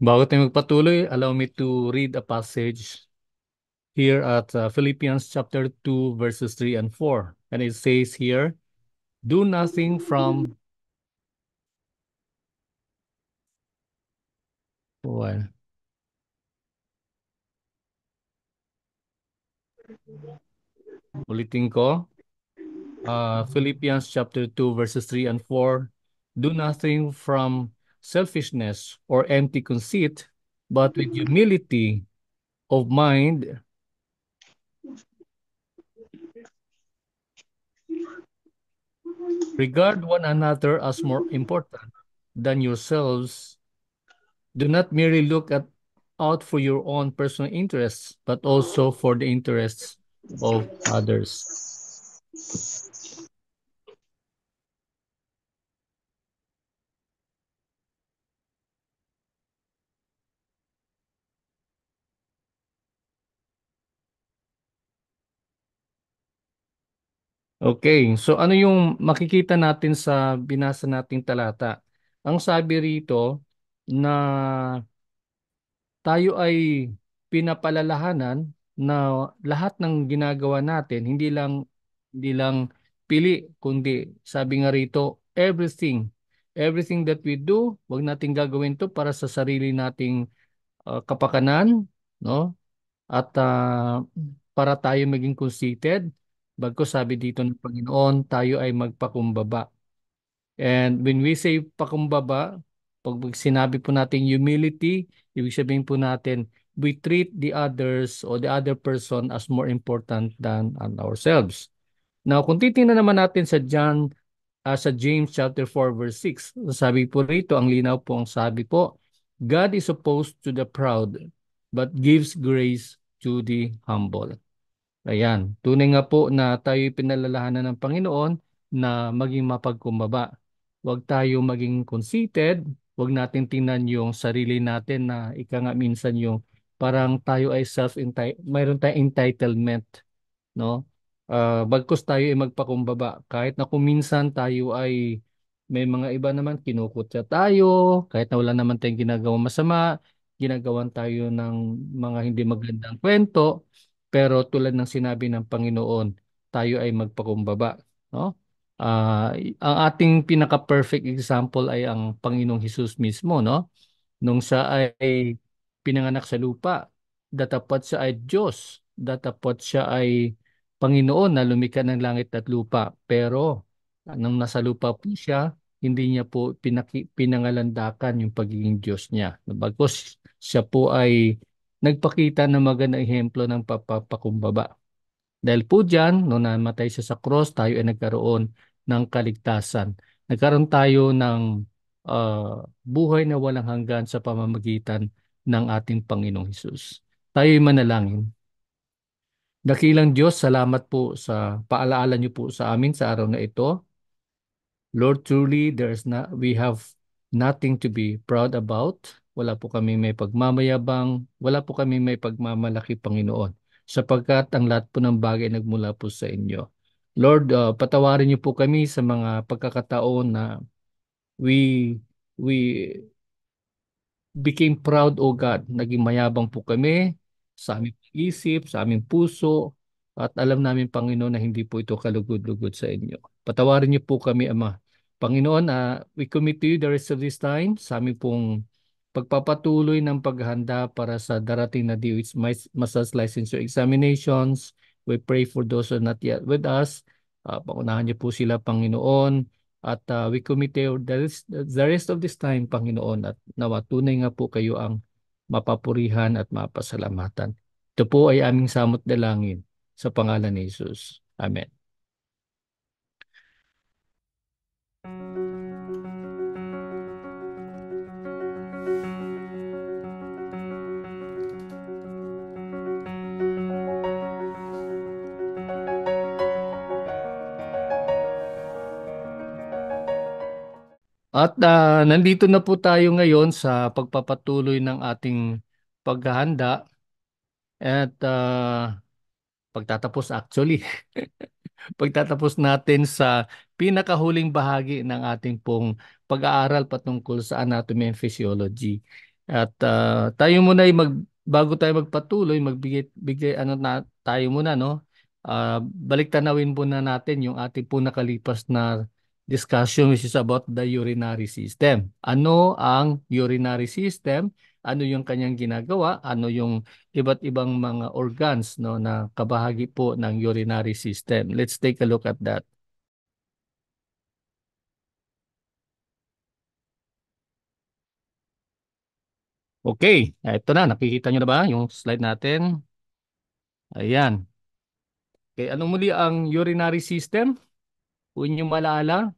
Bago tayo magpatuloy, allow me to read a passage here at Philippians chapter 2, verses 3 and 4. And it says here, do nothing from, well, ulitin ko, Philippians chapter 2, verses 3 and 4. Do nothing from selfishness or empty conceit, but with humility of mind, regard one another as more important than yourselves. Do not merely look out for your own personal interests, but also for the interests of others. Okay, so ano yung makikita natin sa binasa nating talata? Ang sabi rito na tayo ay pinapalalahanan na lahat ng ginagawa natin, hindi lang pili, kundi sabi nga rito, everything that we do, wag nating gagawin to para sa sarili nating kapakanan, no? At para tayo maging conceited, bagkus sabi dito ng Panginoon, tayo ay magpakumbaba. And when we say pakumbaba, pag sinabi po natin humility, ibig sabihin po natin, we treat the others or the other person as more important than ourselves. Now, kung titingnan naman natin sa James chapter 4 verse 6, sabi po rito, ang linaw po ang sabi po, God is opposed to the proud, but gives grace to the humble. Ayan, tunay nga po na tayo pinalalahanan ng Panginoon na maging mapagkumbaba. Huwag tayo maging conceited, huwag natin tingnan yung sarili natin na ika nga minsan yung parang tayo ay mayroon tayong entitlement, no? Bagkus tayo ay magpakumbaba. Kahit na kung minsan tayo ay may mga iba naman kinukutya tayo, kahit na wala naman tayong ginagawang masama, ginagawan tayo ng mga hindi magandang kwento, pero tulad ng sinabi ng Panginoon, tayo ay magpakumbaba, no? Ang ating pinaka-perfect example ay ang Panginoong Hesus mismo, no? Nung siya ay pinanganak sa lupa, datapwat siya ay Diyos, datapwat siya ay Panginoon na lumikha ng langit at lupa. Pero nung nasa lupa po siya, hindi niya po pinangalandakan yung pagiging Diyos niya. Bagkus siya po ay nagpakita ng magandang ehemplo ng papakumbaba. Dahil po dyan, nung namatay siya sa cross, tayo ay nagkaroon ng kaligtasan. Nagkaroon tayo ng buhay na walang hanggan sa pamamagitan ng ating Panginoong Hesus. Tayo'y manalangin. Dakilang Diyos, salamat po sa paalaala niyo po sa amin sa araw na ito. Lord, truly, we have nothing to be proud about. Wala po kami may pagmamayabang, wala po kami may pagmamalaki, Panginoon, sapagkat ang lahat po ng bagay nagmula po sa inyo. Lord, patawarin niyo po kami sa mga pagkakataon na we we became proud, O God. Naging mayabang po kami sa aming isip, sa aming puso, at alam namin, Panginoon, na hindi po ito kalugod-lugod sa inyo. Patawarin niyo po kami, Ama. Panginoon, we commit to you the rest of this time sa aming pong pagpapatuloy ng paghahanda para sa darating na DOH Master's Licensure Examinations. We pray for those who are not yet with us. Pangunahan niyo po sila, Panginoon. At we commit the rest of this time, Panginoon, at nawa tunay nga po kayo ang mapapurihan at mapasalamatan. Ito po ay aming samot dalangin sa pangalan ni Jesus. Amen. At nandito na po tayo ngayon sa pagpapatuloy ng ating paghahanda at pagtatapos actually. Pagtatapos natin sa pinakahuling bahagi ng ating pong pag-aaral patungkol sa anatomy and physiology. At tayo muna ay bago tayo magpatuloy, bigay ano na tayo muna, no? Balik tanawin muna natin yung ating po nakalipas na discussion, which is about the urinary system. Ano ang urinary system? Ano yung kanyang ginagawa? Ano yung iba't ibang mga organs, no, na kabahagi po ng urinary system? Let's take a look at that. Okay, ito na. Nakikita nyo na ba yung slide natin? Ayan. Okay, anong muli ang urinary system? Kung inyong malaala,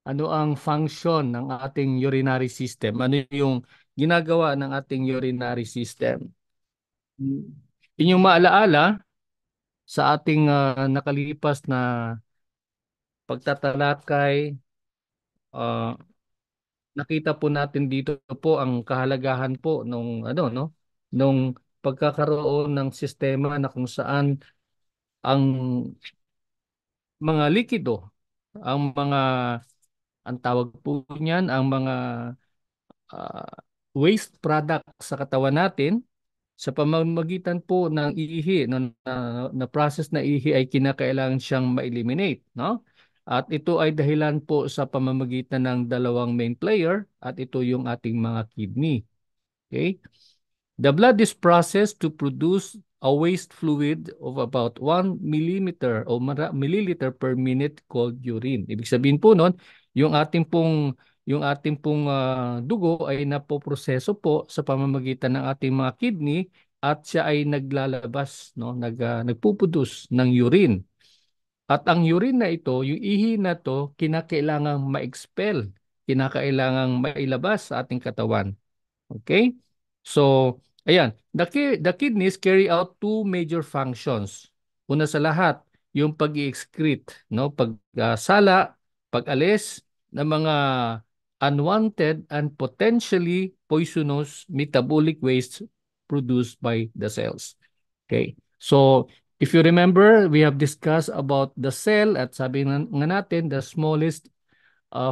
ano ang function ng ating urinary system? Ano yung ginagawa ng ating urinary system? Hmm. Inyong maalaala sa ating nakalipas na pagtatalakay, ah, nakita po natin dito po ang kahalagahan po nung ano, no, nung pagkakaroon ng sistema na kung saan ang mga likido, ang tawag po niyan, ang mga ah, waste product sa katawan natin sa pamamagitan po ng ihi, no, na process na ihi ay kinakailangan siyang ma-eliminate, no? At ito ay dahilan po sa pamamagitan ng dalawang main player at ito yung ating mga kidney. Okay? The blood is processed to produce a waste fluid of about 1 millimeter o milliliter per minute called urine. Ibig sabihin po nun, yung ating pong dugo ay napoproseso po sa pamamagitan ng ating mga kidney at siya ay naglalabas, no, nagpuproduce ng urine. At ang urine na ito, yung ihi na to, kinakailangang ma-expel, kinakailangang mailabas sa ating katawan. Okay? So, ayan, the kidneys carry out two major functions. Una sa lahat, yung pag-excrete, no? Pagsala, pag-alis ng mga unwanted and potentially poisonous metabolic waste produced by the cells. Okay? So, if you remember, we have discussed about the cell at sabi nga natin, the smallest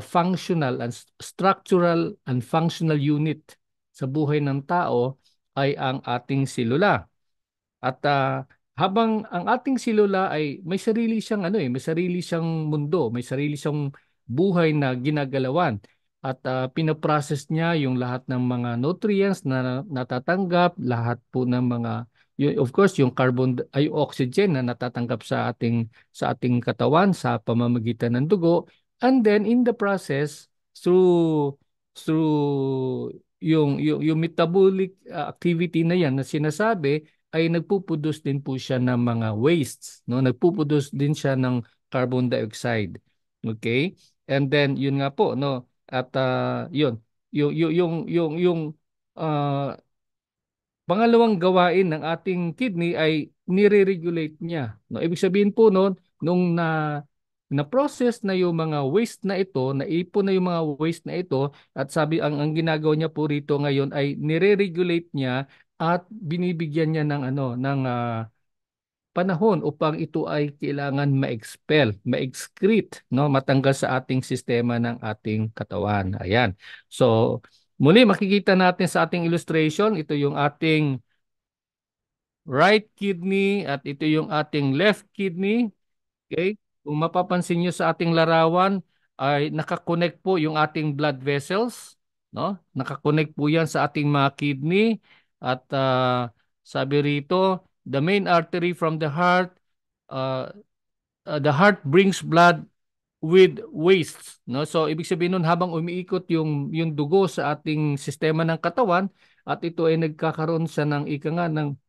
functional and structural and functional unit sa buhay ng tao ay ang ating selula. At habang ang ating selula ay may sarili siyang may sarili siyang mundo, may sarili siyang buhay na ginagalawan at pinoprocess niya yung lahat ng mga nutrients na natatanggap, lahat po ng mga of course yung ay oxygen na natatanggap sa ating katawan sa pamamagitan ng dugo, and then in the process through yung metabolic activity na yan na sinasabi ay nagpuproduce din po siya ng mga wastes, no? Nagpuproduce din siya ng carbon dioxide. Okay? And then yun nga po, no? At yun, yung uh, pangalawang gawain ng ating kidney ay nire-regulate niya. No? Ibig sabihin po noon, nung na-process na yung mga waste na ito, naipon na yung mga waste na ito, at sabi ang ginagawa niya po rito ngayon ay nire-regulate niya at binibigyan niya ng panahon upang ito ay kailangan ma-expel, ma-excrete, no, matanggal sa ating sistema ng ating katawan. Ayan. So, muli makikita natin sa ating illustration, ito yung ating right kidney at ito yung ating left kidney. Okay? Kung mapapansin nyo sa ating larawan ay nakakonect po yung ating blood vessels, no? Nakakonect po yan sa ating mga kidney at sabi rito, the main artery from uh, the heart brings blood with waste, no? So ibig sabihin nun habang umiikot yung dugo sa ating sistema ng katawan at ito ay nagkakaroon siya ng ika nga ng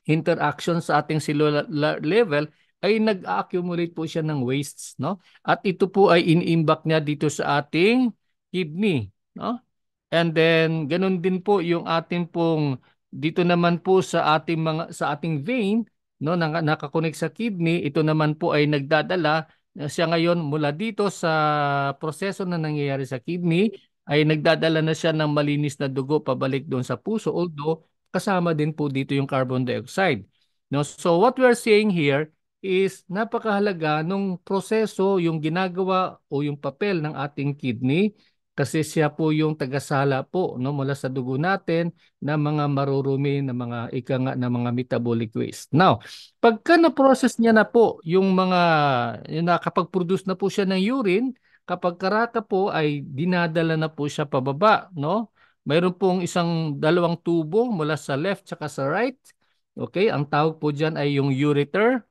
interaction sa ating cellular level ay nag-accumulate po siya ng wastes, no? At ito po ay iniimbak niya dito sa ating kidney, no? And then ganun din po yung ating pong dito naman po sa ating vein, no, na nakakonek sa kidney, ito naman po ay nagdadala siya ngayon mula dito sa proseso na nangyayari sa kidney ay nagdadala na siya ng malinis na dugo pabalik doon sa puso, although kasama din po dito yung carbon dioxide. No, so what we are saying here is napakahalaga nung proseso yung ginagawa o yung papel ng ating kidney kasi siya po yung tagasala po, no, mula sa dugo natin na mga marurumi na mga ika nga na mga metabolic waste. Now, pagka na-process niya na po yung mga yung nakapag-produce na po siya ng urine, kapag karaka po ay dinadala na po siya pababa, no? Mayroon pong dalawang tubo mula sa left tsaka sa right. Okay, ang tawag po diyan ay yung ureter.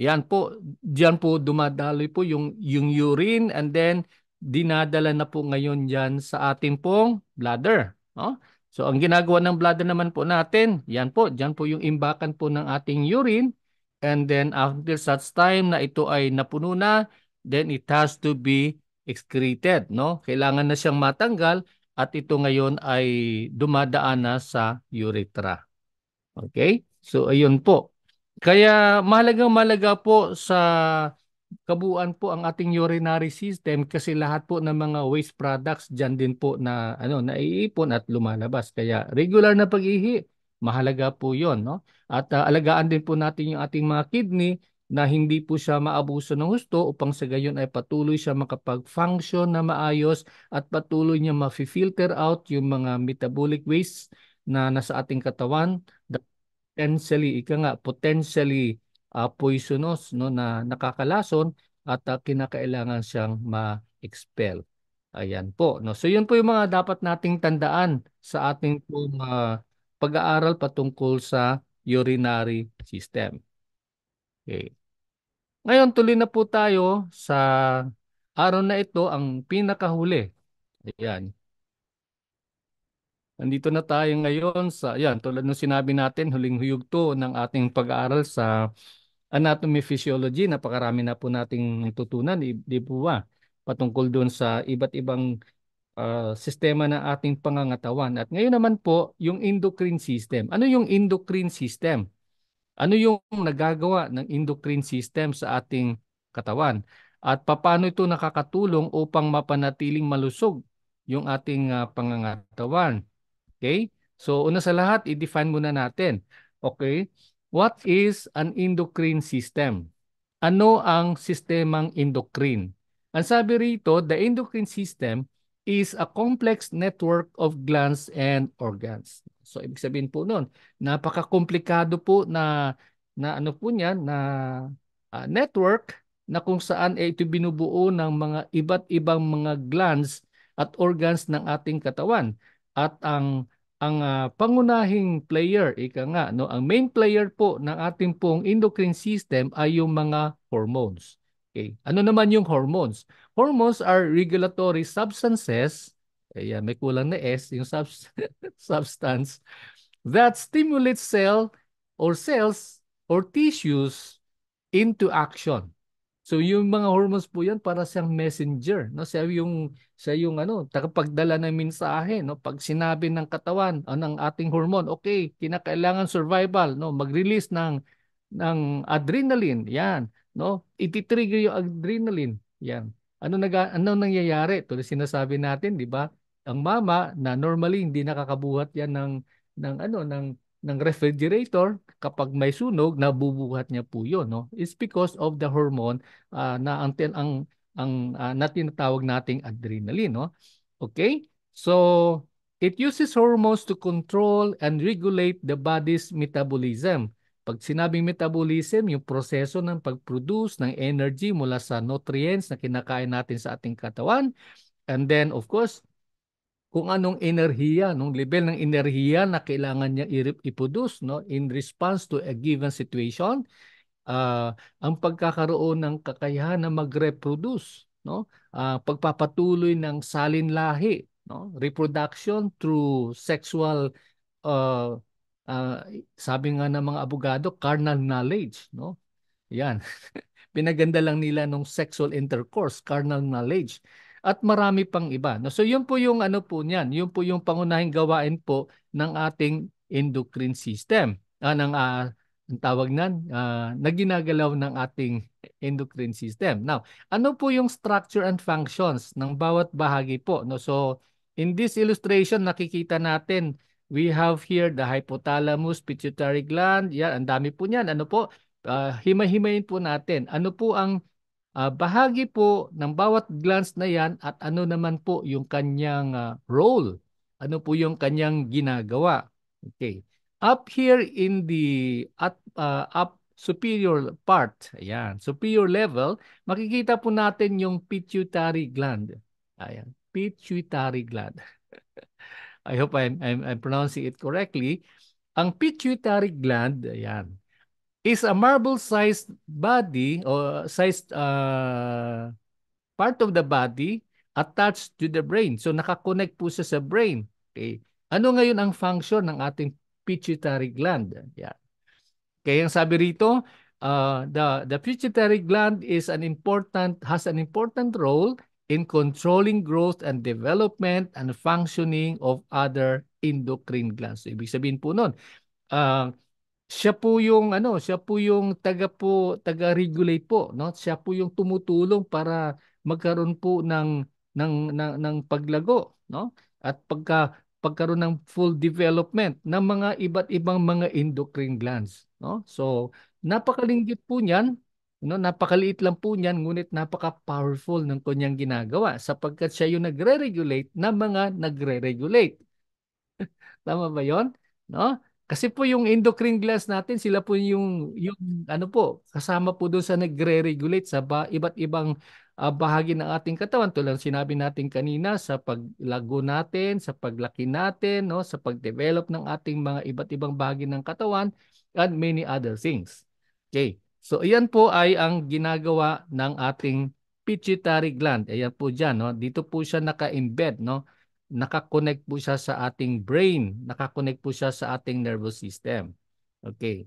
Yan po, diyan po dumadaloy po yung urine and then dinadala na po ngayon diyan sa ating pong bladder, no? So ang ginagawa ng bladder naman po natin, yan po, diyan po yung imbakan po ng ating urine and then after such time na ito ay napuno na, then it has to be excreted, no? Kailangan na siyang matanggal at ito ngayon ay dumadaan na sa urethra. Okay? So, ayun po. Kaya mahalagang mahalaga po sa kabuuan po ang ating urinary system kasi lahat po ng mga waste products diyan din po na naiipon at lumalabas. Kaya regular na pag-ihi, mahalaga po 'yon, no? At alagaan din po natin yung ating mga kidney na hindi po siya maabuso ng husto upang sa gayon ay patuloy siya makapag-function na maayos at patuloy niya ma-filter out yung mga metabolic waste na nasa ating katawan potentially poisonous, no, na nakakalason at kinakailangan siyang ma-expel. Ayan po, no. So yun po yung mga dapat nating tandaan sa ating pong pag-aaral patungkol sa urinary system. Okay. Ngayon tuloy na po tayo sa araw na ito ang pinakahuli. Ayan. Nandito na tayo ngayon sa, yan, tulad ng sinabi natin, huling yugto ng ating pag-aaral sa anatomy physiology. Napakarami na po nating tutunan, di po ba? Patungkol doon sa iba't ibang sistema ng ating pangangatawan. At ngayon naman po, yung endocrine system. Ano yung endocrine system? Ano yung nagagawa ng endocrine system sa ating katawan? At paano ito nakakatulong upang mapanatiling malusog yung ating pangangatawan? Okay? So, una sa lahat, i-define muna natin. Okay? What is an endocrine system? Ano ang sistemang endocrine? Ang sabi rito, the endocrine system is a complex network of glands and organs. So, ibig sabihin po nun, napaka-komplikado po na ano po niyan, na network na kung saan ito binubuo ng mga iba't ibang mga glands at organs ng ating katawan. At ang pangunahing player, ika nga, no, ang main player po ng ating pong endocrine system ay yung mga hormones. Okay. Ano naman yung hormones? Hormones are regulatory substances, ayan, may kulang na S, yung substance, that stimulate cells or tissues into action. So yung mga hormones po yan para siyang messenger, no? Siya yung tagapagdala ng mensahe, no? Pag sinabi ng katawan, ng ating hormone, okay, kinakailangan survival, no? Mag-release ng adrenaline, yan, no? Iti-trigger yung adrenaline, yan. Ano nangyayari? Tuloy sinasabi natin, di ba? Ang mama na normally hindi nakakabuhat yan ng refrigerator, kapag may sunog, nabubuhat niya po 'yon, no? It's because of the hormone na na tinatawag nating adrenaline, no? Okay? So, it uses hormones to control and regulate the body's metabolism. Pag sinabing metabolism, yung proseso ng pag-produce ng energy mula sa nutrients na kinakain natin sa ating katawan. And then, of course, kung anong enerhiya, nung level ng enerhiya na kailangan niya i-produce, no, in response to a given situation, ang pagkakaroon ng kakayahan na mag-reproduce, no, pagpapatuloy ng salinlahi, no, reproduction through sexual, uh, uh, sabi nga ng mga abogado, carnal knowledge, no, yan. Pinaganda lang nila nung sexual intercourse, carnal knowledge, at marami pang iba. No? So yun po yung ano po niyan, yun po yung pangunahing gawain po ng ating endocrine system. Ang tawag na ginagalaw ng ating endocrine system. Now, ano po yung structure and functions ng bawat bahagi po? No? So, in this illustration, nakikita natin, we have here the hypothalamus, pituitary gland. Yan, ang dami po niyan. Ano po? Himay-himayin po natin. Ano po ang bahagi po ng bawat glands na yan at ano naman po yung kanyang role. Ano po yung kanyang ginagawa. Okay. Up here in the up superior part, ayan, superior level, makikita po natin yung pituitary gland. Ayan, pituitary gland. I hope I'm pronouncing it correctly. Ang pituitary gland, ayan, is a marble-sized body or sized part of the body attached to the brain. So nakakonect po siya sa brain. Okay. Ano ngayon ang function ng ating pituitary gland? Yeah. Kaya ang sabi rito, the pituitary gland has an important role in controlling growth and development and functioning of other endocrine glands. So, ibig sabihin po nun, uh, siya po yung taga-regulate po, no? Siya po yung tumutulong para magkaroon po ng paglago, no? At pagkaroon ng full development ng mga iba't ibang mga endocrine glands, no? So, napakalinggit po niyan, no? Napakaliit lang po niyan, ngunit napaka-powerful ng kanyang ginagawa sapagkat siya yung nagre-regulate ng mga nagre-regulate. Tama ba 'yon? No? Kasi po yung endocrine glands natin, sila po yung ano po, kasama po doon sa nagre-regulate sa iba't ibang bahagi ng ating katawan tulad ng sinabi natin kanina sa paglago natin, sa paglaki natin, no, sa pagdevelop ng ating mga iba't ibang bahagi ng katawan and many other things. Okay. So iyan po ay ang ginagawa ng ating pituitary gland. Ayan po diyan, no. Dito po siya naka-embed, no, nakakonect po siya sa ating brain, nakakonect po siya sa ating nervous system. Okay.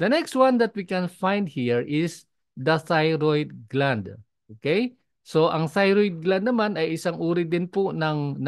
The next one that we can find here is the thyroid gland. Okay? So ang thyroid gland naman ay isang uri din po ng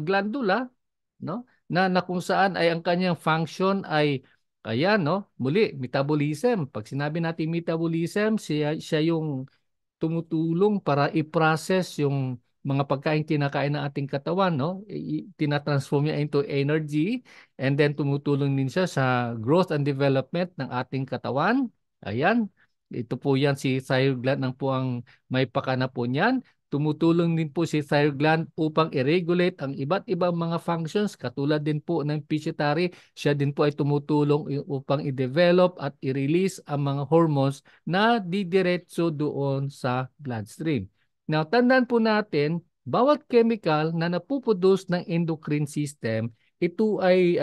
glandula, no? Na kung saan ay ang kanyang function ay ayan, no? Muli, metabolism. Pag sinabi natin metabolism, siya yung tumutulong para i-process yung mga pagkain kinakain ng ating katawan, no? Tinatransform niya into energy and then tumutulong din siya sa growth and development ng ating katawan. Ayan. Ito po yan si thyroid gland ng po ang may pakana po niyan. Tumutulong din po si thyroid gland upang i-regulate ang iba't ibang mga functions katulad din po ng pituitary. Siya din po ay tumutulong upang i-develop at i-release ang mga hormones na didiretso doon sa bloodstream. Now, tandaan po natin, bawat chemical na napuproduce ng endocrine system, ito ay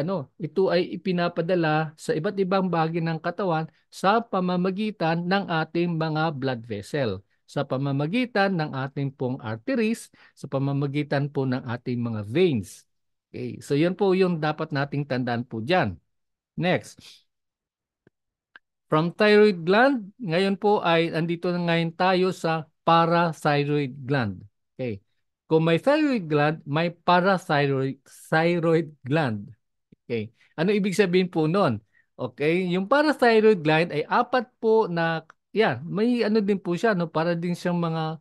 ipinapadala sa iba't ibang bahagi ng katawan sa pamamagitan ng ating mga blood vessel, sa pamamagitan ng ating pong arteries, sa pamamagitan po ng ating mga veins. Okay, so yan po yung dapat nating tandaan po diyan. Next. From thyroid gland, ngayon po ay andito na ngayon tayo sa parathyroid gland. Okay. Kung may thyroid gland, may parathyroid gland. Okay. Ano ibig sabihin po nun? Okay, yung parathyroid gland ay apat po na, yan, may ano din po siya, no? Para din siyang mga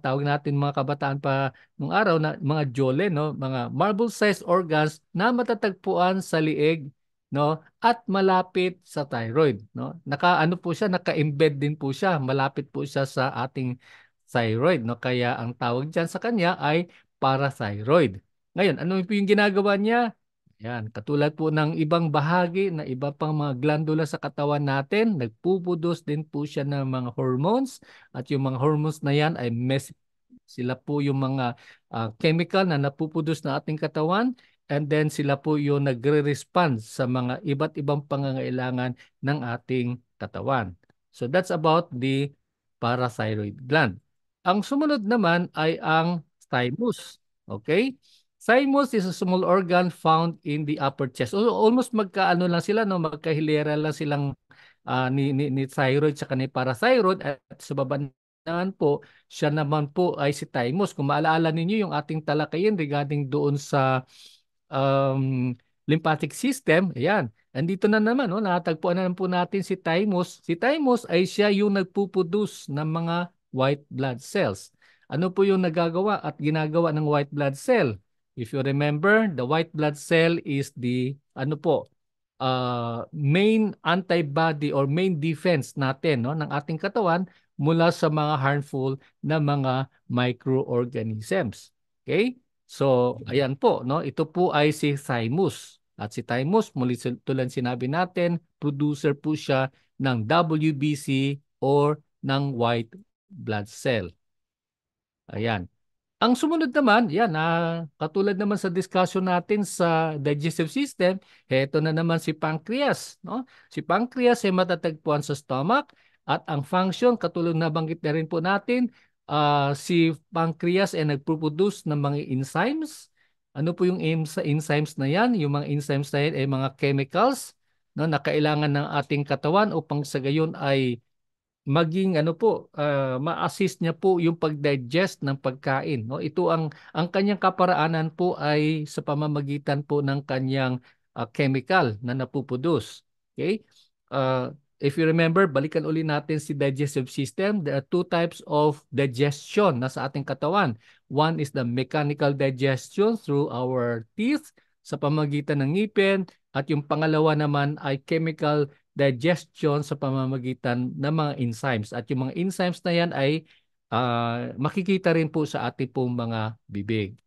tawag natin mga kabataan pa nung araw na mga jole, no? Mga marble-sized organs na matatagpuan sa liig, no? At malapit sa thyroid, no? Naka-ano po siya, naka-embed din po siya, malapit po siya sa ating thyroid, no? Kaya ang tawag diyan sa kanya ay parathyroid. Ngayon, ano po yung ginagawa niya? Yan, katulad po ng ibang bahagi na iba pang mga glandula sa katawan natin, nagpupudos din po siya ng mga hormones at yung mga hormones na yan ay sila po yung mga chemical na napupudos na ating katawan and then sila po yung nagre-respond sa mga iba't ibang pangangailangan ng ating katawan. So that's about the parathyroid gland. Ang sumunod naman ay ang thymus. Okay? Thymus is a small organ found in the upper chest. Almost magkaano lang sila, no? Magkahilera lang silang ni thyroid sa ni parathyroid at sa baba naman po, siya naman po ay si thymus. Kung maalaala ninyo yung ating talakayin regarding doon sa um, lymphatic system, ayan. Andito na naman, no? Natagpuan na po natin si thymus. Si thymus ay siya yung nagpuproduce ng mga white blood cells. Ano po yung nagagawa at ginagawa ng white blood cell? If you remember, the white blood cell is the ano po, main antibody or main defense natin, no, ng ating katawan mula sa mga harmful na mga microorganisms. Okay? So, ayan po, no? Ito po ay si thymus. At si thymus, muli tulad sinabi natin, producer po siya ng WBC or ng white blood cell. Ayan. Ang sumunod naman, yan, katulad naman sa discussion natin sa digestive system, heto na naman si pancreas. No? Si pancreas ay matatagpuan sa stomach at ang function, katulad na banggit na rin po natin, si pancreas ay nagproduce ng mga enzymes. Ano po yung enzymes na yan? Yung mga enzymes na yan ay mga chemicals, no, na kailangan ng ating katawan upang sa gayon ay maging ano po, ma-assist niya po yung pag-digest ng pagkain, no? Ito ang kanyang kaparaanan po ay sa pamamagitan po ng kanyang chemical na napuproduce. Okay? If you remember, balikan uli natin si digestive system. There are two types of digestion na sa ating katawan. One is the mechanical digestion through our teeth sa pamamagitan ng ngipin, at yung pangalawa naman ay chemical digestion sa pamamagitan ng mga enzymes. At yung mga enzymes na yan ay makikita rin po sa ating pong mga bibig.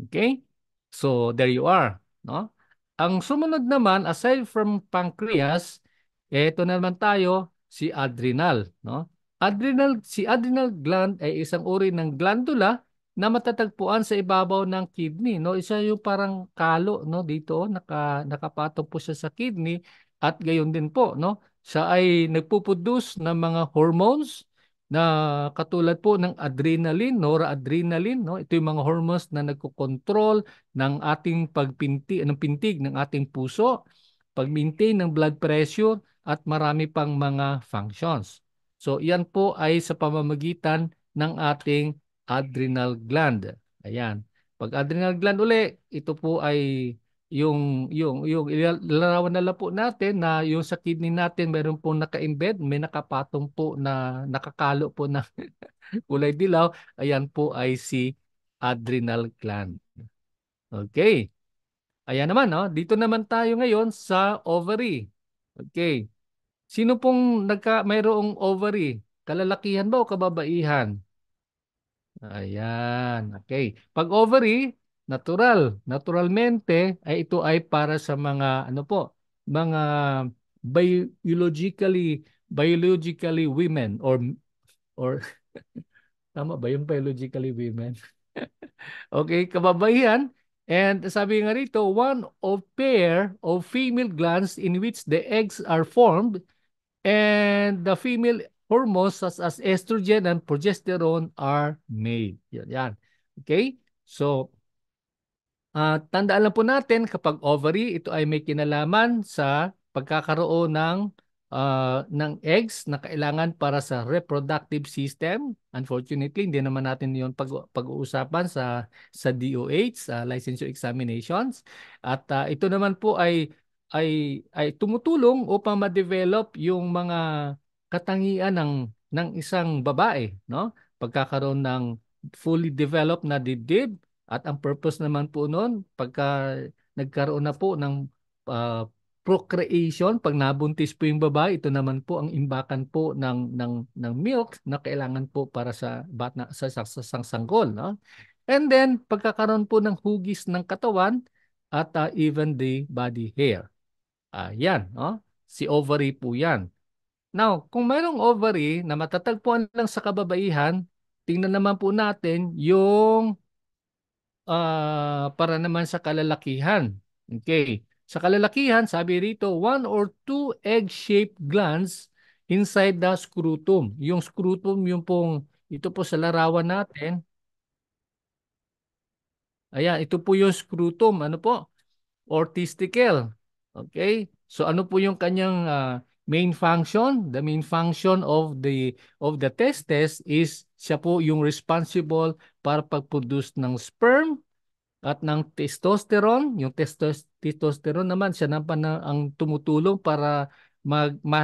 Okay? So, there you are. No? Ang sumunod naman, aside from pancreas, eto naman tayo, si adrenal. No? Si adrenal gland ay isang uri ng glandula na matatagpuan sa ibabaw ng kidney. No? Isa yung parang kalo, no? Dito, nakapatong po siya sa kidney, at gayon din po, no? Siya ay nagpuproduce ng mga hormones na katulad po ng adrenaline, noradrenaline, no? Ito yung mga hormones na nagkokontrol ng ating ng pintig ng ating puso, pag-maintain ng blood pressure, at marami pang mga functions. So, yan po ay sa pamamagitan ng ating adrenal gland. Ayan. Pag adrenal gland uli, ito po ay yung ilalarawan na lang po natin na yung sa kidney natin meron pong naka-embed, may nakapatong po na nakakalo po na kulay dilaw. Ayan po ay si adrenal gland. Okay. Ayan naman, no? Dito naman tayo ngayon sa ovary. Okay. Sino pong mayroong ovary? Kalalakihan ba o kababaihan? Ayan. Okay. Pag ovary, naturalmente ay ito ay para sa mga ano po, mga biologically women or tama ba yung biologically women? Okay, kababaihan. And sabi nga rito, one of pair of female glands in which the eggs are formed, and the female hormones such as estrogen and progesterone are made. Yan, yan. Okay? So, tandaan lang po natin kapag ovary, ito ay may kinalaman sa pagkakaroon ng eggs na kailangan para sa reproductive system. Unfortunately, hindi naman natin 'yon pag-uusapan sa DOH, sa licensure examinations. At ito naman po ay tumutulong upang ma-develop yung mga katangian ng isang babae, no? Pagkakaroon ng fully developed na dibdib, at ang purpose naman po noon, pagka nagkaroon na po ng ah, procreation, pag nabuntis po yung babae, ito naman po ang imbakan po ng milk na kailangan po para sa bata, sa sanggol, no? And then, pagkakaroon po ng hugis ng katawan at even the body hair. Yan, no? Si ovary po yan. Now, kung mayroong ovary na matatagpuan lang sa kababaihan, tingnan naman po natin yung para naman sa kalalakihan. Okay. Sa kalalakihan, sabi rito, one or two egg-shaped glands inside the scrotum. Yung scrotum, yung pong, ito po sa larawan natin. Ayan, ito po yung scrotum. Ano po? Or testicle. Okay? So ano po yung kanyang main function? The main function of the testes is siya po yung responsible para pag-produce ng sperm at ng testosterone. Yung testosterone naman, siya naman ang tumutulong para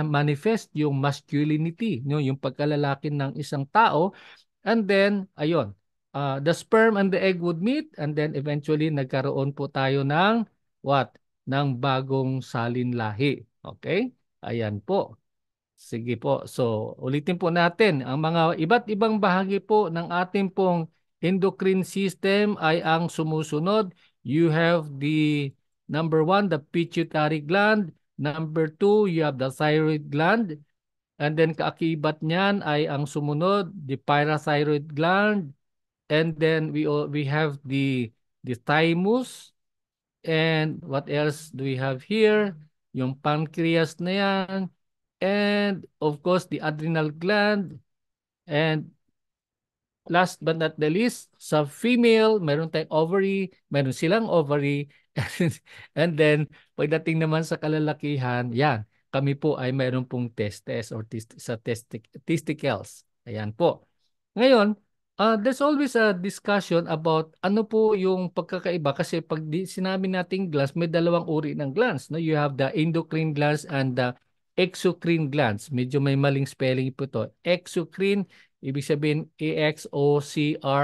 manifest yung masculinity, yung pagkalalaki ng isang tao. And then, ayun, the sperm and the egg would meet, and then eventually nagkaroon po tayo ng what? Ng bagong salin lahi. Okay? Ayan po. Sige po. So, ulitin po natin. Ang mga iba't ibang bahagi po ng ating pong endocrine system ay ang sumusunod. You have the number one, the pituitary gland. Number two, you have the thyroid gland. And then kaakibat niyan ay ang sumunod, the parathyroid gland. And then we have the thymus. And what else do we have here? Yung pancreas na yan. And of course, the adrenal gland. And last but not the least, sa female, meron tayong ovary, meron silang ovary. And then, pagdating naman sa kalalakihan, yan, kami po ay meron pong testes or testicles. Ayan po. Ngayon, there's always a discussion about ano po yung pagkakaiba kasi pag sinabi nating glands, may dalawang uri ng glands. No? You have the endocrine glands and the exocrine glands. Medyo may maling spelling po to. Exocrine, ibig sabihin EXOCRINE.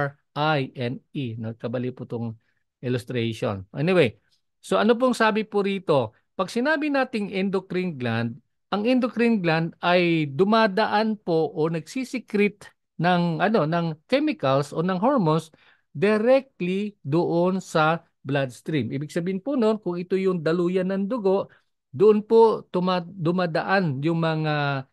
Nagkabali po itong illustration. Anyway, so ano pong sabi po rito? Pag sinabi nating endocrine gland, ang endocrine gland ay dumadaan po o nagsisikret ng chemicals o ng hormones directly doon sa bloodstream. Ibig sabihin po noon, kung ito yung daluyan ng dugo, doon po dumadaan yung mga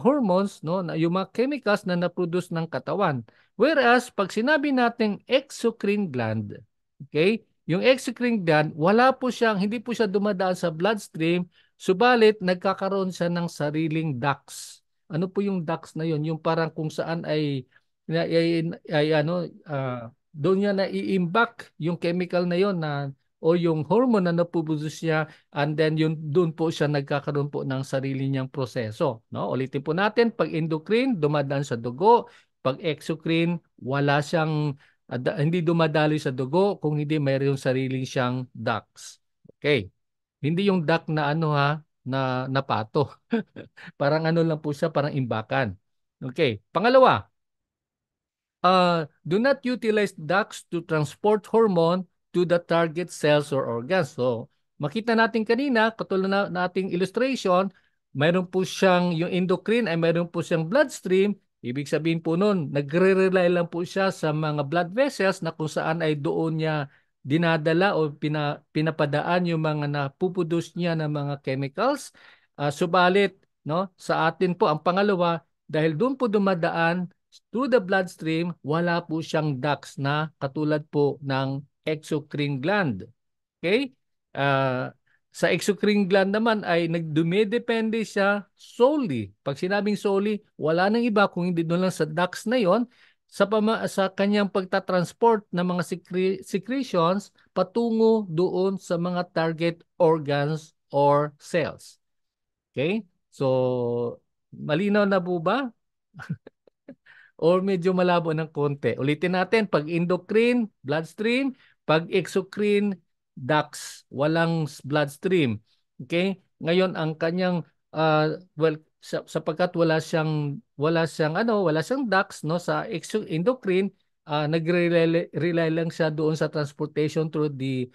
hormones, no, yung mga chemicals na na-produce ng katawan. Whereas pag sinabi nating exocrine gland, okay? Yung exocrine gland, hindi po siya dumadaan sa bloodstream, subalit nagkakaroon siya ng sariling ducts. Ano po yung ducts na yun? Yung parang kung saan doon niya na iimbak yung chemical na yon o yung hormone na napuproduce niya, and then yun doon po siya nagkakaroon po ng sarili niyang proseso, no? Ulitin po natin, pag endocrine dumadaan sa dugo, pag exocrine wala siyang hindi dumadaloy sa dugo kung hindi mayroong sariling siyang ducts. Okay. Hindi yung duct na ano ha, na napato. Parang ano lang po siya, parang imbakan. Okay. Pangalawa, do not utilize ducts to transport hormone to the target cells or organs. So, makita natin kanina, katulad na nating illustration, mayroon po siyang, yung endocrine ay mayroon po siyang bloodstream. Ibig sabihin po nun, nagre-rely lang po siya sa mga blood vessels na kung saan ay doon niya dinadala o pinapadaan yung mga napuproduce niya ng mga chemicals. Subalit, no, sa atin po, ang pangalawa, dahil doon po dumadaan through the bloodstream, wala po siyang ducts na katulad po ng exocrine gland. Okay? Uh, sa exocrine gland naman ay dumidepende siya solely. Pag sinabing solely, wala nang iba kung hindi doon lang sa ducts na yon sa kanyang pagtatransport ng mga secretions patungo doon sa mga target organs or cells. Okay? So, malinaw na po ba? Or medyo malabo ng konti. Ulitin natin, pag endocrine, bloodstream, pag exocrine, ducts, walang bloodstream. Okay? Ngayon ang kanyang sapagkat wala siyang ducts no sa endocrine, nagre-rely lang siya doon sa transportation through the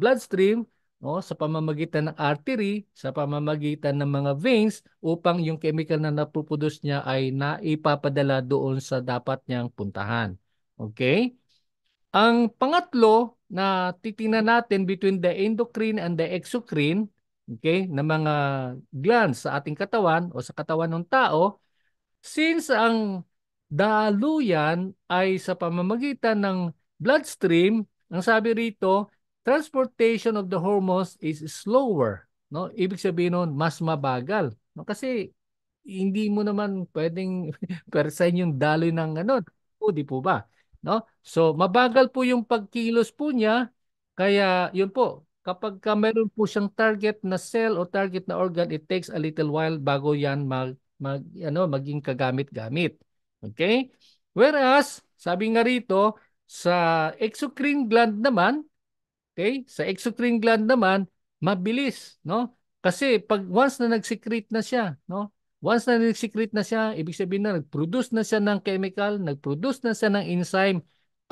bloodstream, no, sa pamamagitan ng artery, sa pamamagitan ng mga veins upang yung chemical na napuproduce niya ay naipapadala doon sa dapat niyang puntahan. Okay? Ang pangatlo na titingnan natin between the endocrine and the exocrine, okay, na mga glands sa ating katawan o sa katawan ng tao, since ang daluyan ay sa pamamagitan ng bloodstream, ang sabi rito, transportation of the hormones is slower. No? Ibig sabihin nun, mas mabagal. No? Kasi hindi mo naman pwedeng persahin yung daloy ng ano, o di po ba? No? So mabagal po yung pagkilos po niya, kaya yun po, kapag meron po siyang target na cell o target na organ, it takes a little while bago yan maging kagamit-gamit. Okay? Whereas, sabi nga rito, sa exocrine gland naman, okay? Sa exocrine gland naman, mabilis, no? Kasi pag once na nag-secrete na siya, no? Once na nag-secrete na siya, ibig sabihin na nag-produce na siya ng chemical, nag-produce na siya ng enzyme,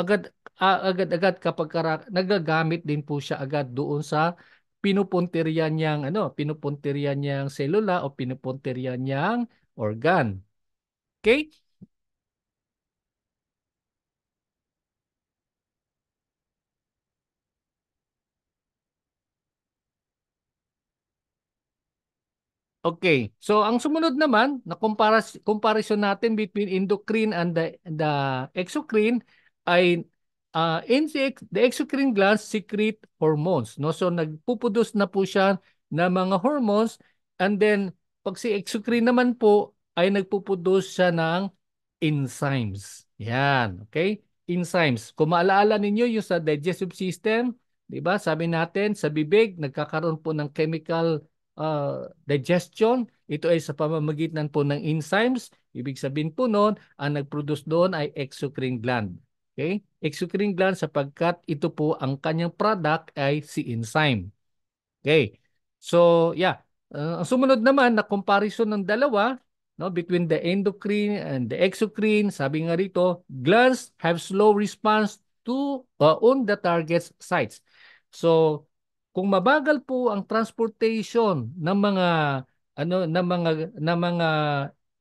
agad-agad kapag nagagamit din po siya agad doon sa pinupuntirya niyang pinupuntirya niyang selula o pinupuntirya niyang organ. Okay? Okay. So ang sumunod naman na comparison natin between endocrine and the exocrine ay the exocrine glands secrete hormones, no? So nagpuproduce na po siya ng mga hormones, and then pag si exocrine naman po ay nagpuproduce siya ng enzymes. Yan, okay? Enzymes. Kung maalala ninyo yung sa digestive system, 'di ba? Sabi natin sa bibig nagkakaroon po ng chemical digestion. Ito ay sa pamamagitan po ng enzymes. Ibig sabihin po noon, ang nag-produce doon ay exocrine gland. Okay? Exocrine gland sapagkat ito po ang kanyang product ay si enzyme. Okay. So, yeah. Ang sumunod naman na comparison ng dalawa, no, between the endocrine and the exocrine, sabi nga rito, glands have slow response to on the target sites. So, kung mabagal po ang transportation ng mga ng mga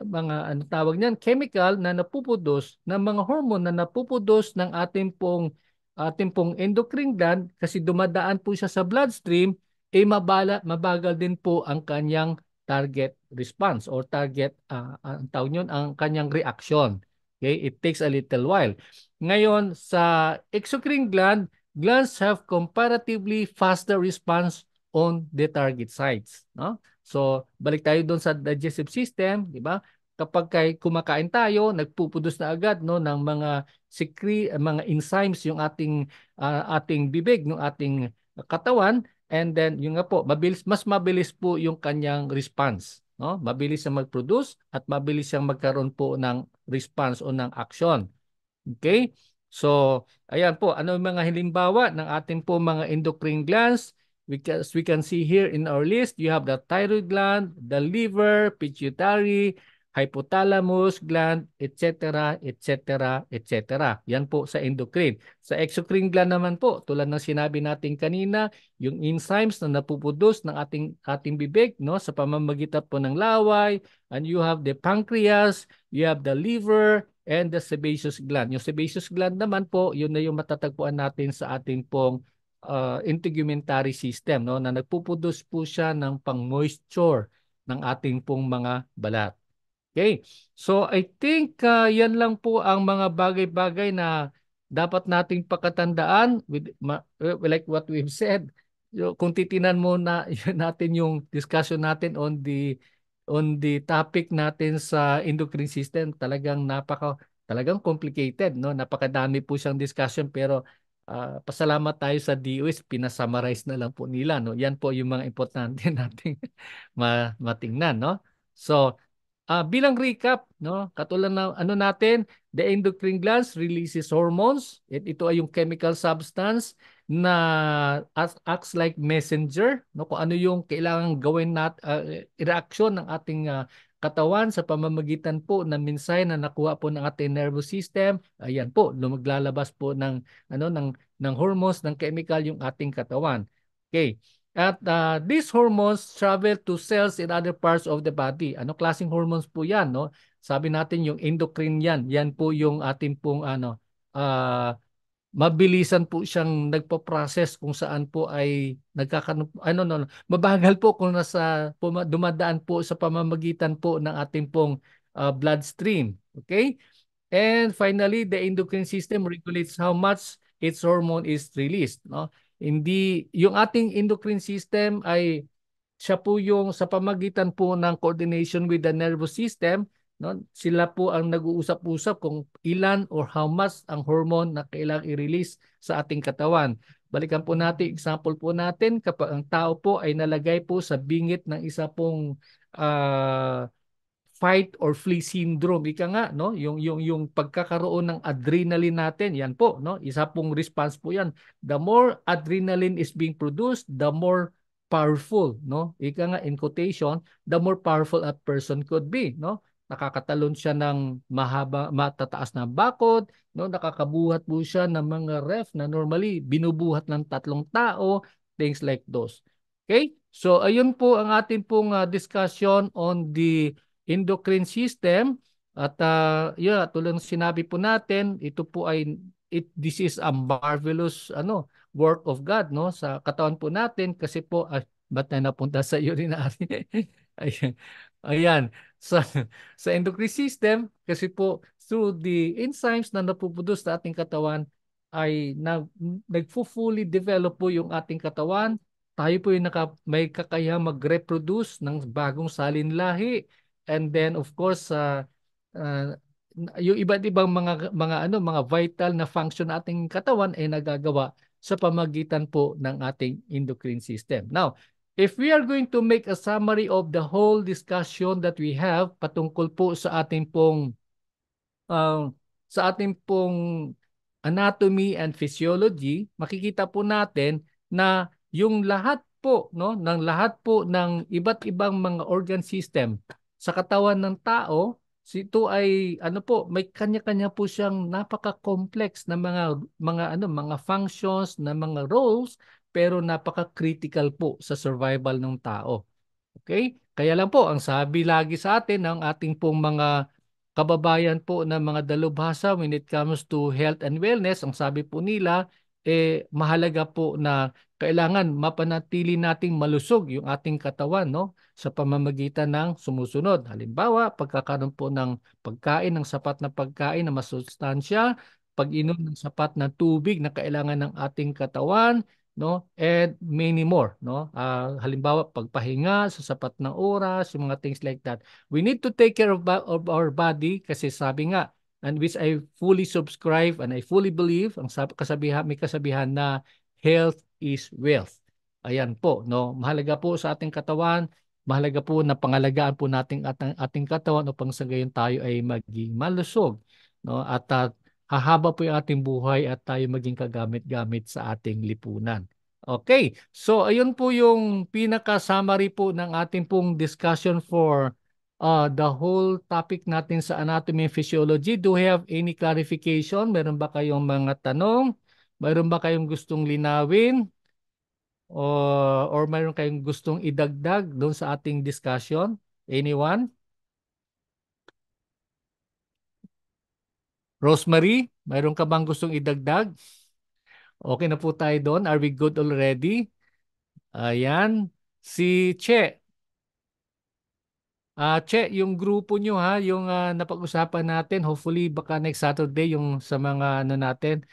ano tawag niyan, chemical na napupudos ng mga hormone na napupudos ng ating pong endocrine gland kasi dumadaan po siya sa bloodstream, mabagal din po ang kanyang target response or target ang tawag niyon ang kanyang reaction. Okay, it takes a little while. Ngayon sa exocrine glands have comparatively faster response on the target sites, no? So balik tayo doon sa digestive system, di ba? Kapag kumakain tayo, nagpupudos na agad no ng mga enzymes yung ating bibig, ng ating katawan. And then, yung nga po, mas mabilis po yung kanyang response. No? Mabilis siyang mag-produce at mabilis siyang magkaroon po ng response o ng action. Okay? So, ayan po, ano yung mga halimbawa ng ating po mga endocrine glands? We can see here in our list, you have the thyroid gland, the liver, pituitary, hypothalamus gland, etc., etc., etc. Yan po sa endocrine. Sa exocrine gland naman po, tulad ng sinabi natin kanina, yung enzymes na napuproduce ng ating bibig, no, sa pamamagitan po ng laway, and you have the pancreas, you have the liver, and the sebaceous gland. Yung sebaceous gland naman po, yun na yung matatagpuan natin sa ating pong integumentary system, no, na nagpuproduce po siya ng pang-moisture ng ating pong mga balat. Okay. So I think yan lang po ang mga bagay-bagay na dapat nating pakatandaan like what we've said. Kung titinan mo na natin yung discussion natin on the topic natin sa endocrine system, talagang complicated, no? Napakadami po siyang discussion, pero pasalamat tayo sa DOS, pinasummarize na lang po nila, no? Yan po yung mga importante nating matingnan, no? So, bilang recap, no, katulad na ano natin, the endocrine glands releases hormones. Ito ay yung chemical substance na acts like messenger, no, kung ano yung kailangan gawin reaction ng ating katawan sa pamamagitan po ng mensahe na nakuha po ng ating nervous system. Ayan po, maglalabas po ng hormones, ng chemical yung ating katawan. Okay. At these hormones travel to cells in other parts of the body. Ano klaseng hormones po 'yan, no? Sabi natin yung endocrine 'yan. Yan po yung ating pong mabilisan po siyang nagpo-process kung saan po ay mabagal po kung dumadaan po sa pamamagitan po ng ating pong bloodstream. Okay? And finally, the endocrine system regulates how much its hormone is released, no? Hindi yung ating endocrine system ay siya po yung sa pamagitan po ng coordination with the nervous system, no? Sila po ang nag-uusap-usap kung ilan or how much ang hormone na kailangang i-release sa ating katawan. Balikan po natin, example po natin, kapag ang tao po ay nalagay po sa bingit ng isa pong uh, fight or flee syndrome, ika nga, no, yung pagkakaroon ng adrenaline natin, yan po, no, isa pong response po yan. The more adrenaline is being produced, the more powerful, no, ika nga, in quotation, the more powerful a person could be, no. Nakakatalon siya ng matataas na bakod, no, nakakabuhat po siya ng mga ref na normally binubuhat ng 3 tao, things like those. Okay? So ayun po ang ating pong discussion on the endocrine system. At yun, tulad ng sinabi po natin, ito po ay this is a marvelous work of God, no, sa katawan po natin kasi po ba't na napunta sa urinary? Ayan. Ayan. Sa sa endocrine system kasi po through the enzymes na napuproduce sa ating katawan ay nagfo-fully develop po yung ating katawan. Tayo po yung may kakayahang mag-reproduce ng bagong salinlahi. And then of course uh, yung iba't ibang mga vital na function ng ating katawan ay nagagawa sa pamagitan po ng ating endocrine system. Now, if we are going to make a summary of the whole discussion that we have patungkol po uh, sa ating pong anatomy and physiology, makikita po natin na yung lahat po, no, ng lahat po ng iba't ibang mga organ system sa katawan ng tao, ito ay may kanya-kanya po siyang napaka-complex na mga functions, na mga roles, pero napaka-critical po sa survival ng tao. Okay? Kaya lang po, ang sabi lagi sa atin ng ating pong mga kababayan po na mga dalubhasa when it comes to health and wellness, ang sabi po nila, mahalaga po na kailangan mapanatili nating malusog yung ating katawan, no? Sa pamamagitan ng sumusunod. Halimbawa, pagkakaroon po ng pagkain, ng sapat na pagkain na masustansya, pag-inom ng sapat na tubig na kailangan ng ating katawan, no, and many more, no. Halimbawa pagpahinga sa sapat na oras, yung mga things like that. We need to take care of our body kasi sabi nga, and which I fully subscribe and I fully believe, ang may kasabihan na health is wealth. Ayan po, no, mahalaga po sa ating katawan, mahalaga po na pangalagaan po natin ating katawan upang sa gayon tayo ay maging malusog, no, at hahaba po yung ating buhay at tayo maging kagamit-gamit sa ating lipunan. Okay, so ayun po yung pinaka-summary po ng ating pong discussion for the whole topic natin sa anatomy and physiology. Do we have any clarification? Meron ba kayong mga tanong? Meron ba kayong gustong linawin? Or meron kayong gustong idagdag doon sa ating discussion? Anyone? Rosemary, mayroon ka bang gustong idagdag? Okay na po tayo doon. Are we good already? Ayan. Si Che. Che, yung grupo nyo ha, yung napag-usapan natin, hopefully baka next Saturday yung sa mga natin,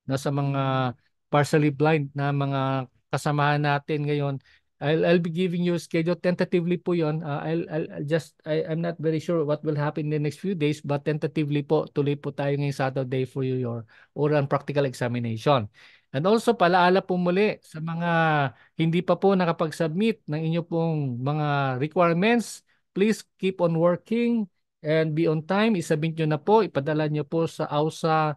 sa mga partially blind na mga kasamahan natin ngayon. I'll be giving you a schedule tentatively po 'yon. I'm not very sure what will happen in the next few days, but tentatively po tuloy po tayo ngayong Saturday for your oral and practical examination. And also palaala po muli sa mga hindi pa po nakapag-submit ng inyo pong mga requirements, please keep on working and be on time. Isubmit nyo na po, ipadala nyo po sa AUSA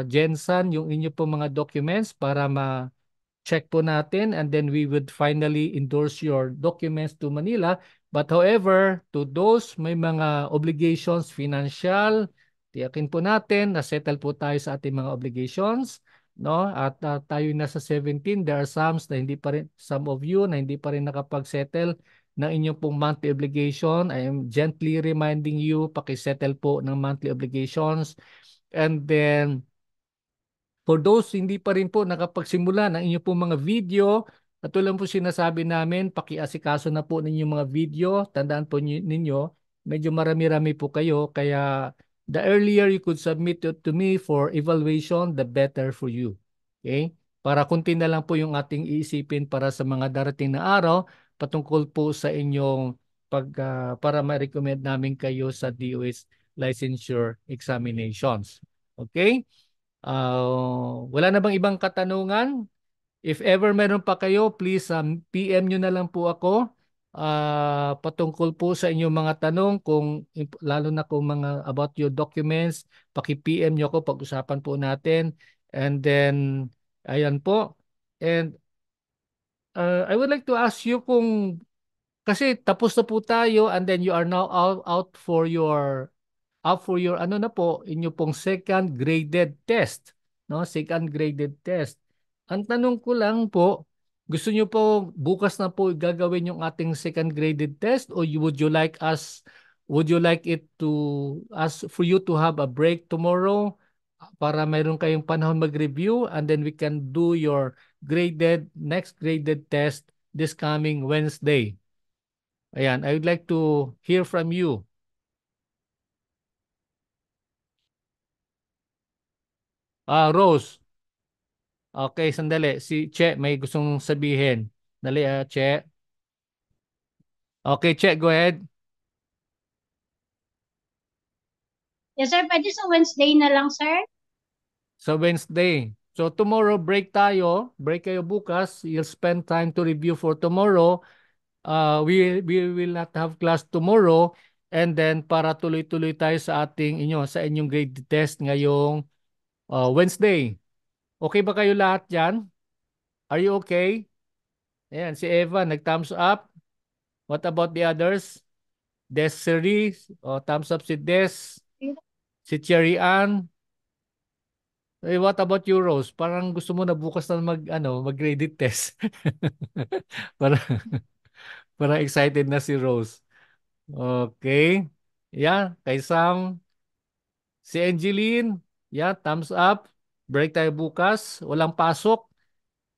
Jensen yung inyo po mga documents para ma-check po natin and then we would finally endorse your documents to Manila. But however, to those may mga obligations financial, tiyakin po natin na settle po tayo sa ating mga obligations, no? At tayo nasa 17, there are some of you na hindi pa rin nakapag-settle ng inyong pong monthly obligation. I am gently reminding you, paki-settle po ng monthly obligations. And then, for those hindi pa rin po nakapagsimula ng inyong pong mga video, katulad po sinasabi namin, pakiasikaso na po ninyo mga video. Tandaan po ninyo, medyo marami-rami po kayo. Kaya the earlier you could submit it to me for evaluation, the better for you. Okay? Para kunti na lang po yung ating iisipin para sa mga darating na araw patungkol po sa inyong para ma-recommend namin kayo sa DOH licensure examinations. Okay? Wala na bang ibang katanungan? If ever meron pa kayo, please PM nyo na lang po ako patungkol po sa inyong mga tanong lalo na kung mga about your documents, paki-PM nyo ako, pag-usapan po natin. And then, ayan po. And I would like to ask you kasi tapos na po tayo and then you are now out for your na po, inyo pong second graded test, no? Second graded test. Ang tanong ko lang po, Gusto niyo po bukas na po gagawin yung ating second graded test, or would you like it to us for you to have a break tomorrow para mayroon kayong panahon mag-review, and then we can do your next graded test this coming Wednesday. Ayan, I would like to hear from you. Rose. Okay, sandali. Si Che may gustong sabihin. Dali, Che. Okay, Che, go ahead. Yes, sir. Pwede sa Wednesday na lang, sir. Sa Wednesday. So tomorrow, break tayo. Break kayo bukas. You'll spend time to review for tomorrow. We will not have class tomorrow. And then para tuloy-tuloy tayo sa inyong grade test ngayong Wednesday. Okay ba kayo lahat dyan? Are you okay? Ayan, si Eva, nag-thumbs up. What about the others? Desiree, thumbs up si Des, si Cherry Ann. What about you, Rose? Parang gusto mo na bukas na mag-graded test. Para para excited na si Rose. Okay. Yeah, kay Sam, si Angeline, yeah, thumbs up. Break tayo bukas, walang pasok.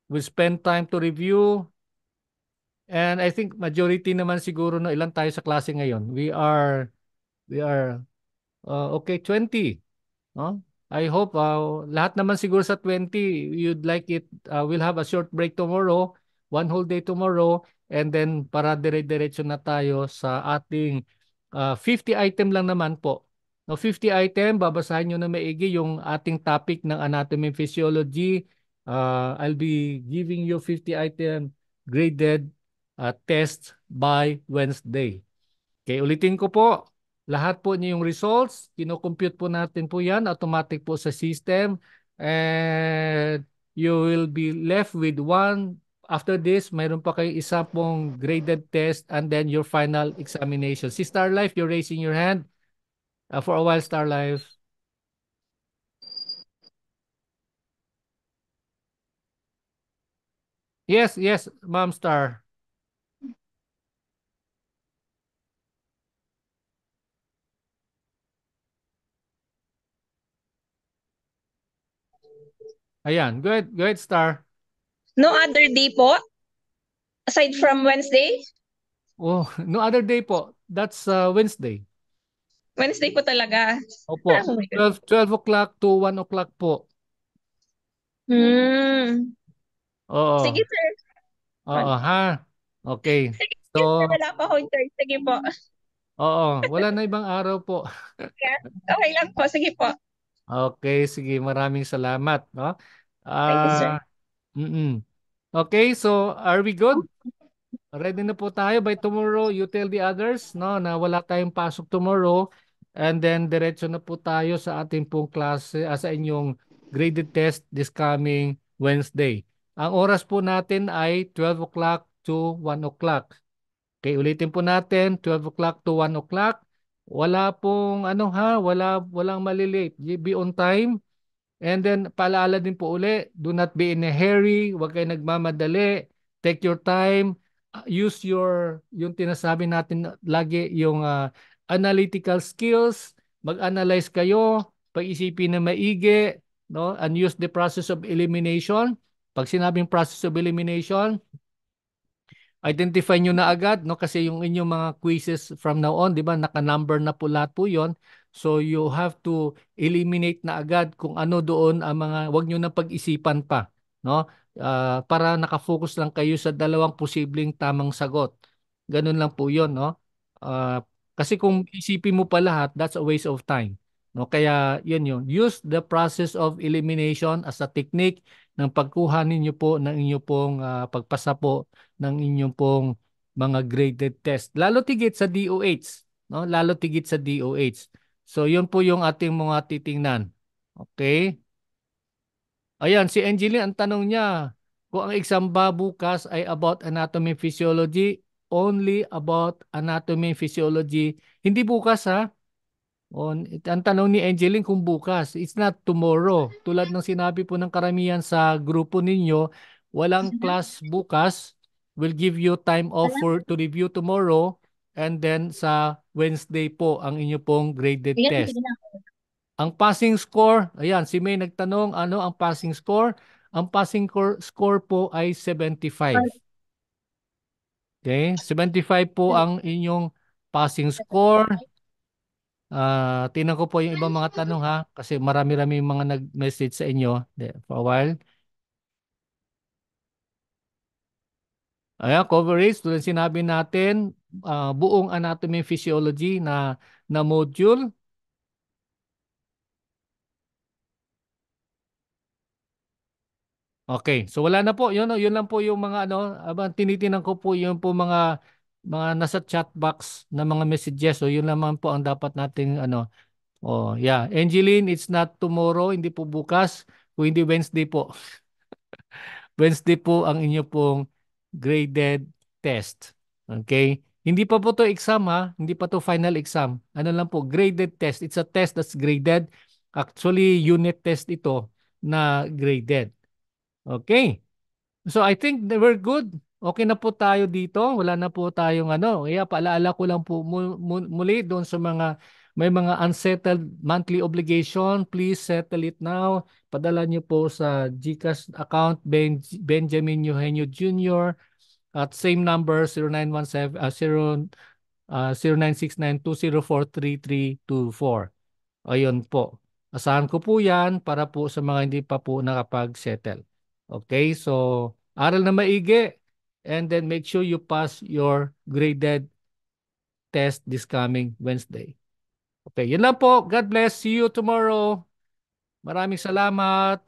We'll spend time to review. And I think majority naman siguro na ilan tayo sa klase ngayon. We are okay, 20. No? I hope lahat naman siguro sa 20, you'd like it. We'll have a short break tomorrow, one whole day tomorrow, and then para dire-diretso na tayo sa ating 50 item lang naman po. No, 50 item, babasahin nyo na maigi yung ating topic ng anatomy and physiology. I'll be giving you 50 item graded test by Wednesday. Okay, ulitin ko po. Lahat po niyo yung results, kino-compute po natin po yan, automatic po sa system. And you will be left with one. After this, mayroon pa kayo isa pong graded test and then your final examination. Si Star Life, you're raising your hand for a while, Star Life. Yes, yes, Ma'am Star. Ayan, go ahead, Star. No other day po, aside from Wednesday? Oh, no other day po. That's Wednesday. Wednesday po talaga. Opo, Oh my God. 12 o'clock to 1 o'clock po. Hmm. Sige, Oo. sir. Oo, ha? Okay. Sige, So, sir. Wala pa akong third. Sige po. oo, wala na ibang araw po. Yeah. Okay lang po. Sige po. Okay, sige, maraming salamat, no? Thank you, sir. Ah, okay, so are we good? Ready na po tayo by tomorrow. You tell the others, no, na wala tayong pasok tomorrow, and then diretso na po tayo sa ating pong klase, sa inyong graded test this coming Wednesday. Ang oras po natin ay 12 o'clock to 1 o'clock. Okay, ulitin po natin, 12 o'clock to 1 o'clock. Wala pong walang malilate. Be on time. And then paalala din po uli, do not be in a hurry, huwag kayo nagmamadali. Take your time. Use yung tinasabi natin lagi, yung analytical skills. Mag-analyze kayo, pag-isipin na maigi, no? And use the process of elimination. Pag sinabing process of elimination, identify nyo na agad, no, kasi yung inyong mga quizzes from now on, 'di ba, naka-number na po lahat po 'yon. So you have to eliminate na agad kung ano doon ang mga, wag nyo na pag-isipan pa, no? Para nakafocus lang kayo sa dalawang posibleng tamang sagot. Ganun lang po 'yon, no? Ah, kasi kung isipin mo pa lahat, that's a waste of time. No, kaya 'yun. Use the process of elimination as a technique ng pagkuha ninyo po ng inyo pong pagpasa po ng inyong pong mga graded test. Lalo tigit sa DOH, no? Lalo tigit sa DOH. So, 'yun po yung ating mga titingnan. Okay? Ayan, si Angeline, ang tanong niya, kung ang exam ba bukas ay about anatomy and physiology, only about anatomy and physiology. Hindi bukas, ha? Ang tanong ni Angeline kung bukas, it's not tomorrow. Tulad ng sinabi po ng karamihan sa grupo ninyo, walang class bukas. We'll give you time off to review tomorrow and then sa Wednesday po ang inyo pong graded Sige, test. sige na. Ang passing score, ayan, si May nagtanong ano ang passing score? Ang passing score po ay 75. Okay? 75 po ang inyong passing score. Tingnan ko po yung ibang mga tanong ha kasi marami-rami yung mga nag-message sa inyo for a while. Ayan, coverage, tulad sinabi natin, buong anatomy and physiology na module. Okay, so wala na po. Yun lang po yung mga abang tinitinan ko po yung po mga nasa chat box na mga messages. So yun naman po ang dapat nating Oh, yeah. Angeline, it's not tomorrow, hindi po bukas, kung hindi Wednesday po. Wednesday po ang inyo pong graded test. Okay? Hindi pa po to exam ha, hindi pa to final exam. Ano lang po, graded test. It's a test that's graded. Actually, unit test ito na graded. Okay. So I think that we're good. Okay na po tayo dito. Wala na po tayong Kaya paalaala ko lang po muli doon sa mga may mga unsettled monthly obligation. Please settle it now. Padala niyo po sa GCash account Benjamin Eugenio Jr. at same number 0917 0969-204-3324. Ayun po. Asahan ko po yan para po sa mga hindi pa po nakapag-settle. Okay, so aral na maigi and then make sure you pass your graded test this coming Wednesday. Okay, yun lang po. God bless. See you tomorrow. Maraming salamat.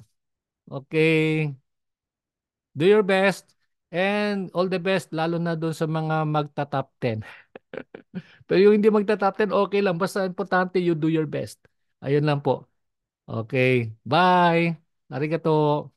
Okay. Do your best and all the best lalo na doon sa mga magta-top 10. Pero yung hindi magta-top 10, okay lang. Basta importante you do your best. Ayun lang po. Okay. Bye. Arigato.